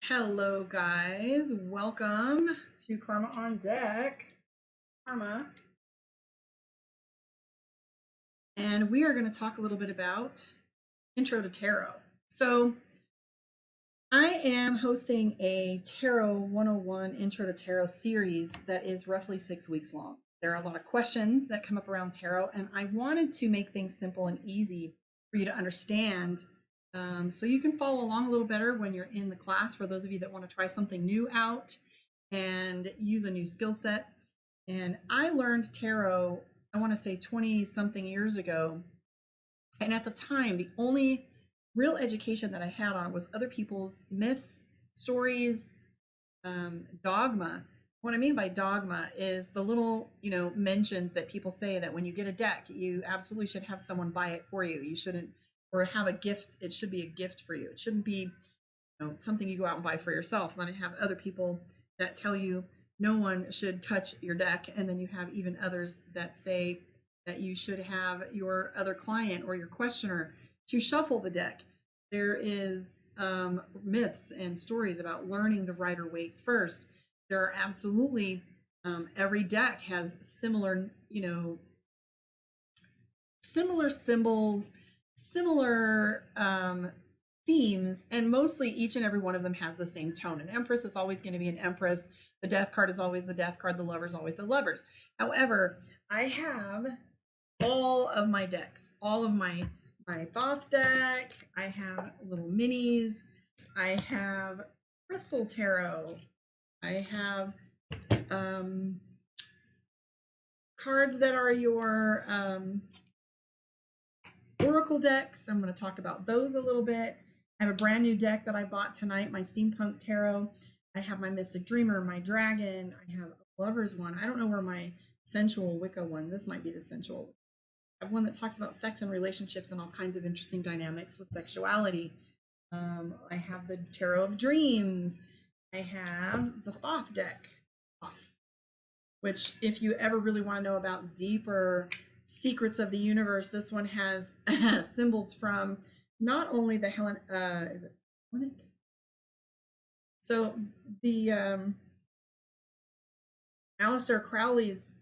Hello, guys. Welcome to Karma on Deck. Karma. And we are going to talk a little bit about Intro to Tarot. So, I am hosting a Tarot 101 Intro to Tarot series that is roughly 6 weeks long. There are a lot of questions that come up around tarot, and I wanted to make things simple and easy for you to understand so you can follow along a little better when you're in the class. For those of you that want to try something new out and use a new skill set. And I learned tarot, I want to say 20 something years ago. And at the time, the only real education that I had on was other people's myths, stories, dogma. What I mean by dogma is the little, mentions that people say that when you get a deck, you absolutely should have someone buy it for you. You shouldn't, or have a gift. It should be a gift for you. It shouldn't be, something you go out and buy for yourself. And then I have other people that tell you no one should touch your deck. And then you have even others that say that you should have your other client or your questioner to shuffle the deck. There is myths and stories about learning the rider waite first. There are absolutely every deck has similar symbols, similar themes, and mostly each and every one of them has the same tone. An empress is always going to be an empress. The death card is always the death card. The lover is always the lovers. However, I have all of my decks, all of my Thoth deck. I have little minis. I have crystal tarot. I have cards that are your oracle decks. I'm going to talk about those a little bit. I have a brand new deck that I bought tonight, my Steampunk Tarot. I have my Mystic Dreamer, my Dragon. I have a Lover's one. I don't know where my Sensual Wicca one. This might be the Sensual. I have one that talks about sex and relationships and all kinds of interesting dynamics with sexuality. I have the Tarot of Dreams. I have the Thoth deck, which if you ever really want to know about deeper secrets of the universe, this one has symbols from not only the is it Hellenic? So the Aleister Crowley's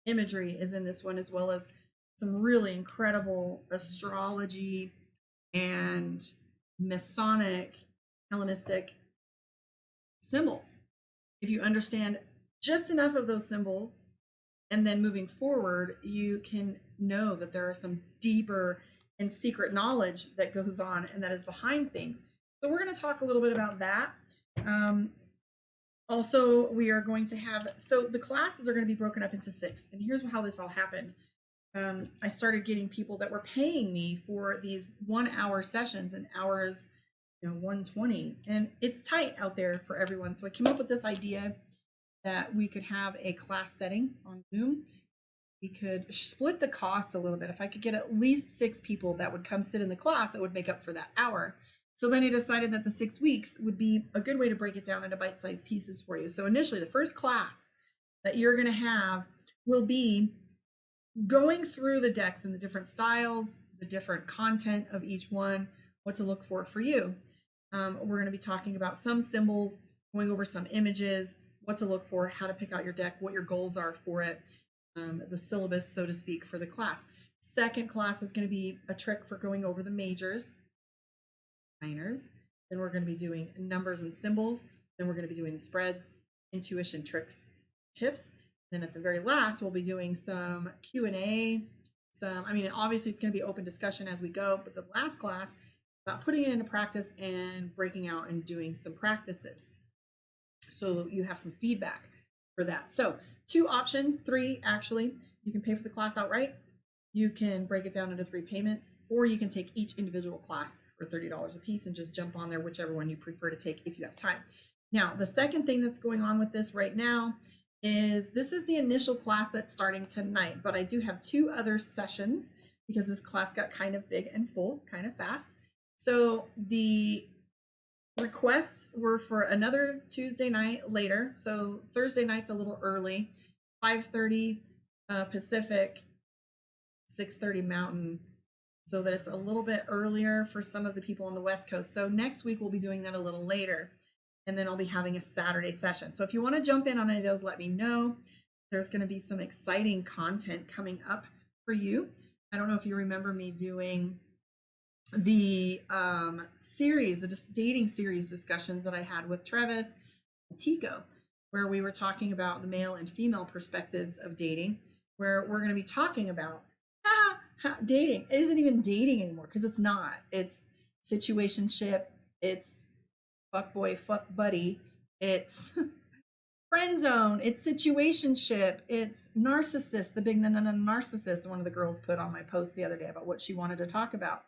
imagery is in this one, as well as some really incredible astrology and Masonic, Hellenistic symbols. If you understand just enough of those symbols, and then moving forward, you can know that there are some deeper and secret knowledge that goes on and that is behind things. So we're going to talk a little bit about that. Also, we are going to have, so the classes are going to be broken up into 6. And here's how this all happened. I started getting people that were paying me for these 1-hour sessions, and hours, 120. And it's tight out there for everyone. So I came up with this idea that we could have a class setting on Zoom. We could split the cost a little bit. If I could get at least 6 people that would come sit in the class, it would make up for that hour. So then I decided that the 6 weeks would be a good way to break it down into bite-sized pieces for you. So initially, the first class that you're going to have will be going through the decks and the different styles, the different content of each one, what to look for you. We're going to be talking about some symbols, going over some images, what to look for, how to pick out your deck, what your goals are for it, the syllabus, so to speak, for the class. Second class is going to be a trick for going over the majors, minors. Then we're going to be doing numbers and symbols. Then we're going to be doing the spreads, intuition, tricks, tips. Then at the very last, we'll be doing some Q&A. Obviously it's going to be open discussion as we go, but the last class about putting it into practice and breaking out and doing some practices. So you have some feedback for that. So 2 options, 3 actually. You can pay for the class outright. You can break it down into 3 payments, or you can take each individual class for $30 a piece and just jump on there, whichever one you prefer to take if you have time. Now, the second thing that's going on with this right now is this is the initial class that's starting tonight, but I do have 2 other sessions because this class got kind of big and full, kind of fast. So the requests were for another Tuesday night later. So Thursday night's a little early, 5:30 Pacific, 6:30 Mountain, so that it's a little bit earlier for some of the people on the West Coast. So next week we'll be doing that a little later. and then I'll be having a Saturday session. So if you want to jump in on any of those, let me know. There's going to be some exciting content coming up for you. I don't know if you remember me doing the series, the dating series discussions that I had with Travis and Tico, where we were talking about the male and female perspectives of dating, where we're going to be talking about dating. It isn't even dating anymore, because it's not. It's situationship. It's fuck boy, fuck buddy. It's friend zone. It's situationship. It's narcissist. The big narcissist. One of the girls put on my post the other day about what she wanted to talk about.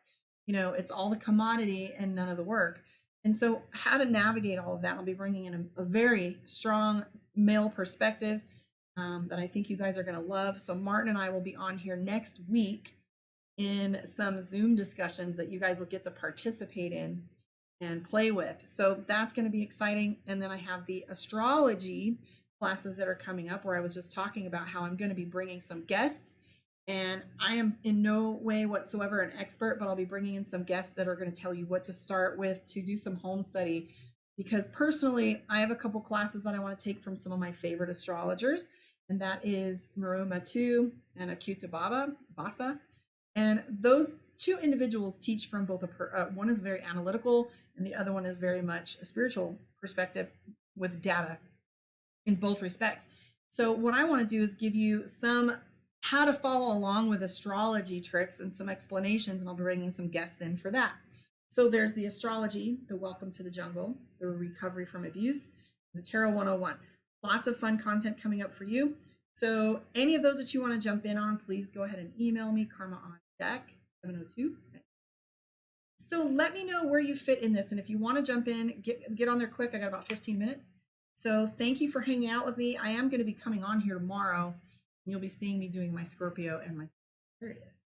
It's all the commodity and none of the work. And so how to navigate all of that, I'll be bringing in a very strong male perspective that I think you guys are going to love. So Martin and I will be on here next week in some Zoom discussions that you guys will get to participate in and play with. So that's going to be exciting. And then I have the astrology classes that are coming up, where I was just talking about how I'm going to be bringing some guests. And I am in no way whatsoever an expert, but I'll be bringing in some guests that are going to tell you what to start with to do some home study. Because personally, I have a couple classes that I want to take from some of my favorite astrologers, and that is Maru Matu and Akuta Basa. And those two individuals teach from both one is very analytical, and the other one is very much a spiritual perspective with data in both respects. So what I want to do is give you some how to follow along with astrology tricks and some explanations, and I'll be bringing some guests in for that. So there's the astrology, the welcome to the jungle, the recovery from abuse, the tarot 101. Lots of fun content coming up for you. So any of those that you want to jump in on, please go ahead and email me, Karma on Deck 702. So let me know where you fit in this, and if you want to jump in, get on there quick. I got about 15 minutes. So thank you for hanging out with me. I am going to be coming on here tomorrow. You'll be seeing me doing my Scorpio and my, there it is.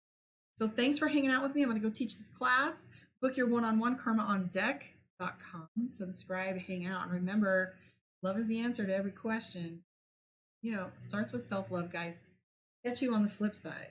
So thanks for hanging out with me. I'm going to go teach this class. Book your one-on-one, karmaondeck.com. Subscribe, hang out, and remember, love is the answer to every question. It starts with self-love, guys. Catch you on the flip side.